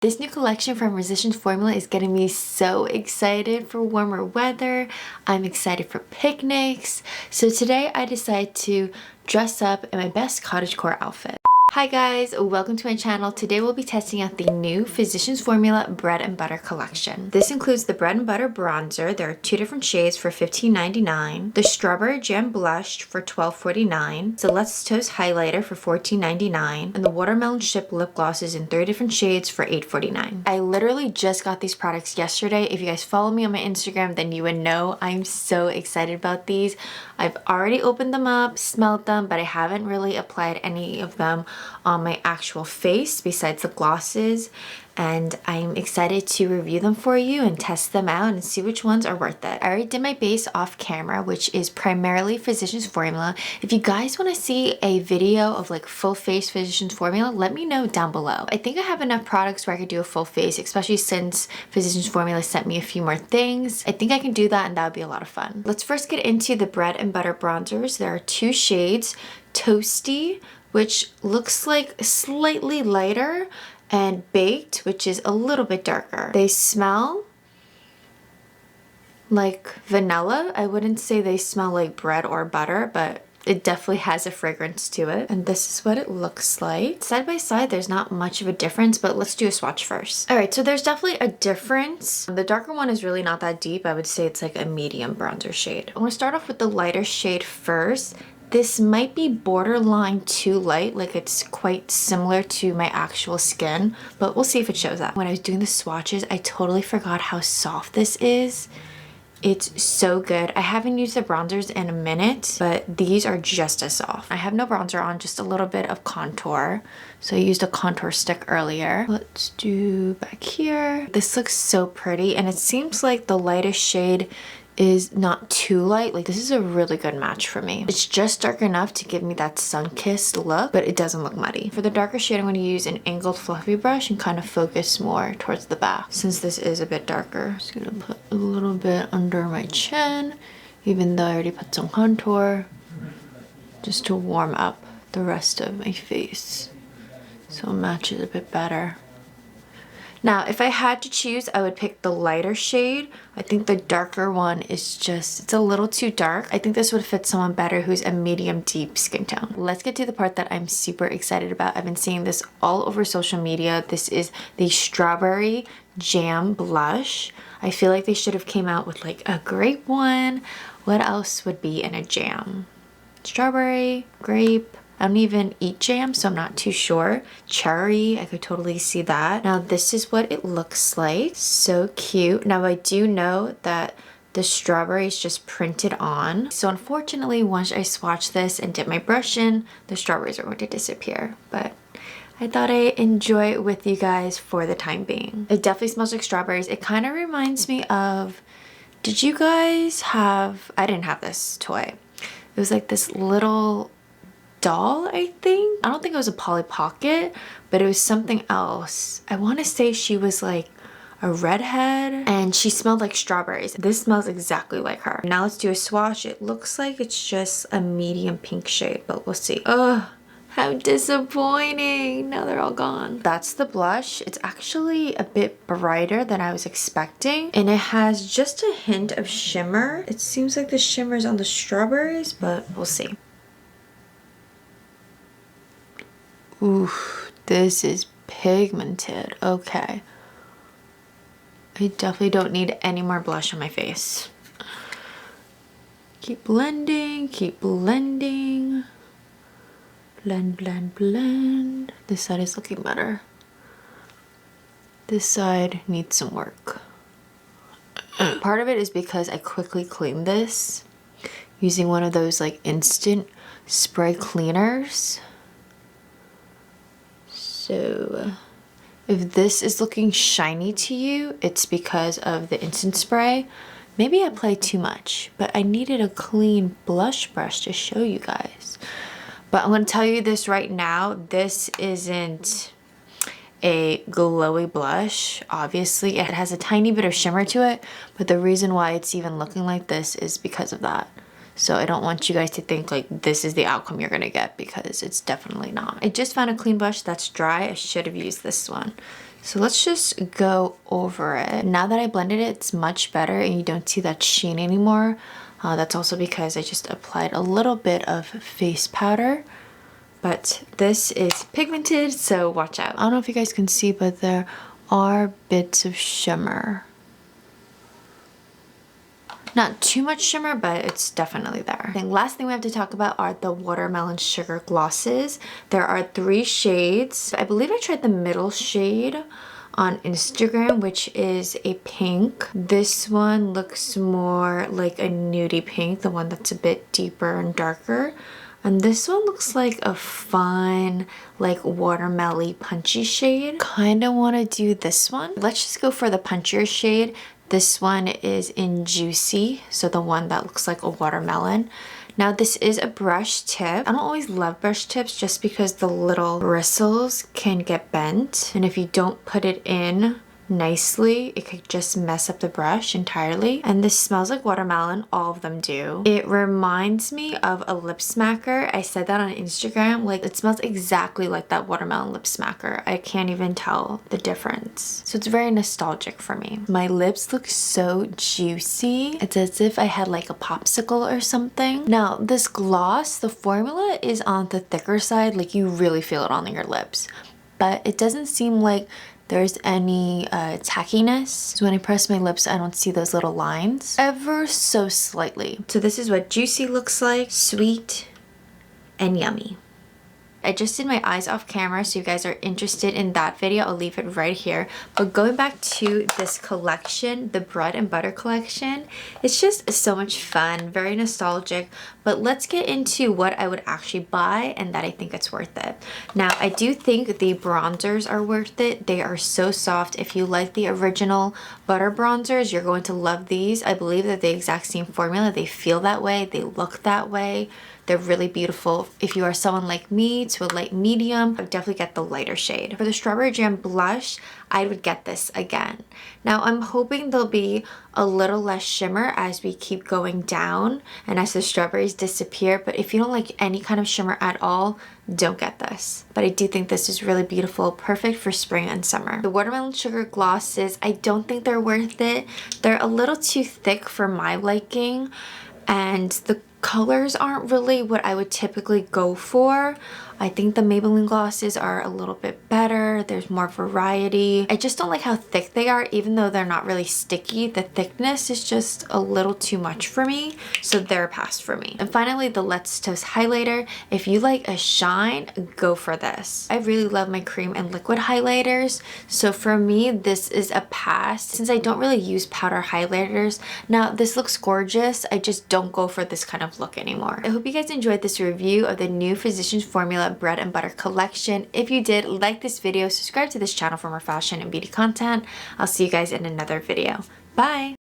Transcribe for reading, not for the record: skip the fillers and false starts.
This new collection from Resistance Formula is getting me so excited for warmer weather. I'm excited for picnics. So today I decided to dress up in my best cottagecore outfit. Hi guys, welcome to my channel. Today we'll be testing out the new Physicians Formula Bread and Butter collection. This includes the Bread and Butter Bronzer. There are two different shades for $15.99. The Strawberry Jam Blush for $12.49. The Let's Toast Highlighter for $14.99. And the Watermelon Chip Lip Glosses in 3 different shades for $8.49. I literally just got these products yesterday. If you guys follow me on my Instagram, then you would know I'm so excited about these. I've already opened them up, smelled them, but I haven't really applied any of them on my actual face besides the glosses, and I'm excited to review them for you and test them out and see which ones are worth it. I already did my base off camera, which is primarily Physicians Formula. If you guys want to see a video of like full face Physicians Formula, let me know down below. I think I have enough products where I could do a full face, especially since Physicians Formula sent me a few more things. I think I can do that and that would be a lot of fun. Let's first get into the Bread and Butter bronzers. There are 2 shades, Toasty, which looks like slightly lighter, and Baked, which is a little bit darker. They smell like vanilla. I wouldn't say they smell like bread or butter, but it definitely has a fragrance to it. And this is what it looks like. Side by side, there's not much of a difference, but let's do a swatch first. All right, so there's definitely a difference. The darker one is really not that deep. I would say it's like a medium bronzer shade. I'm gonna start off with the lighter shade first. This might be borderline too light, like it's quite similar to my actual skin, but we'll see if it shows up. When I was doing the swatches, I totally forgot how soft this is. It's so good. I haven't used the bronzers in a minute, but these are just as soft. I have no bronzer on, just a little bit of contour. So I used a contour stick earlier. Let's do back here. This looks so pretty, and it seems like the lightest shade is not too light. Like, this is a really good match for me. It's just dark enough to give me that sun-kissed look, but it doesn't look muddy. For the darker shade, I'm going to use an angled fluffy brush and kind of focus more towards the back, since this is a bit darker. Just gonna put a little bit under my chin, even though I already put some contour, just to warm up the rest of my face so it matches a bit better. Now, if I had to choose, I would pick the lighter shade. I think the darker one is just, it's a little too dark. I think this would fit someone better who's a medium deep skin tone. Let's get to the part that I'm super excited about. I've been seeing this all over social media. This is the Strawberry Jam Blush. I feel like they should have came out with like a grape one. What else would be in a jam? Strawberry, grape. I don't even eat jam, so I'm not too sure. Cherry, I could totally see that. Now this is what it looks like. So cute. Now I do know that the strawberry is just printed on. So unfortunately, once I swatch this and dip my brush in, the strawberries are going to disappear. But I thought I'd enjoy it with you guys for the time being. It definitely smells like strawberries. It kind of reminds me of, did you guys have, I didn't have this toy. It was like this little doll, I think. I don't think it was a Polly Pocket, but it was something else. I want to say she was like a redhead and she smelled like strawberries. This smells exactly like her. Now let's do a swatch. It looks like it's just a medium pink shade, but we'll see. Ugh, how disappointing. Now they're all gone. That's the blush. It's actually a bit brighter than I was expecting, and it has just a hint of shimmer. It seems like the shimmer is on the strawberries, but we'll see. Ooh, this is pigmented. Okay. I definitely don't need any more blush on my face. Keep blending, keep blending. Blend, blend, blend. This side is looking better. This side needs some work. Part of it is because I quickly cleaned this using one of those like instant spray cleaners. So if this is looking shiny to you, it's because of the instant spray. Maybe I applied too much, but I needed a clean blush brush to show you guys. But I'm going to tell you this right now, this isn't a glowy blush. Obviously, it has a tiny bit of shimmer to it, but the reason why it's even looking like this is because of that. So I don't want you guys to think like this is the outcome you're gonna get, because it's definitely not. I just found a clean brush that's dry. I should have used this one. So let's just go over it. Now that I blended it, it's much better and you don't see that sheen anymore. That's also because I just applied a little bit of face powder. But this is pigmented, so watch out. I don't know if you guys can see, but there are bits of shimmer. Not too much shimmer, but it's definitely there. The last thing we have to talk about are the Watermelon Sugar glosses. There are 3 shades. I believe I tried the middle shade on Instagram, which is a pink. This one looks more like a nudie pink, the one that's a bit deeper and darker. And this one looks like a fun, like watermelon punchy shade. Kinda wanna do this one. Let's just go for the punchier shade. This one is in Juicy, so the one that looks like a watermelon. Now this is a brush tip. I don't always love brush tips just because the little bristles can get bent. And if you don't put it in nicely, it could just mess up the brush entirely. And this smells like watermelon. All of them do. It reminds me of a lip smacker. I said that on Instagram. Like, it smells exactly like that watermelon lip smacker. I can't even tell the difference. So it's very nostalgic for me. My lips look so juicy. It's as if I had like a popsicle or something. Now this gloss, the formula is on the thicker side. Like, you really feel it on your lips, but it doesn't seem like there's any tackiness. So when I press my lips, I don't see those little lines, ever so slightly. So this is what Juicy looks like, sweet and yummy. I just did my eyes off camera, so you guys are interested in that video, I'll leave it right here. But going back to this collection, the Bread and Butter collection, it's just so much fun, very nostalgic. But let's get into what I would actually buy and that I think it's worth it. Now, I do think the bronzers are worth it. They are so soft. If you like the original butter bronzers, you're going to love these. I believe that the exact same formula. They feel that way. They look that way. They're really beautiful. If you are someone like me to a light medium, I would definitely get the lighter shade. For the Strawberry Jam blush, I would get this again. Now I'm hoping there'll be a little less shimmer as we keep going down and as the strawberries disappear, but if you don't like any kind of shimmer at all, don't get this. But I do think this is really beautiful, perfect for spring and summer. The Watermelon Sugar glosses, I don't think they're worth it. They're a little too thick for my liking, and the colors aren't really what I would typically go for. I think the Maybelline glosses are a little bit better. There's more variety. I just don't like how thick they are, even though they're not really sticky. The thickness is just a little too much for me, so they're a pass for me. And finally, the Let's Toast highlighter. If you like a shine, go for this. I really love my cream and liquid highlighters, so for me, this is a pass since I don't really use powder highlighters. Now, this looks gorgeous. I just don't go for this kind of look anymore. I hope you guys enjoyed this review of the new Physicians Formula Bread and Butter collection. If you did, like this video, subscribe to this channel for more fashion and beauty content. I'll see you guys in another video. Bye!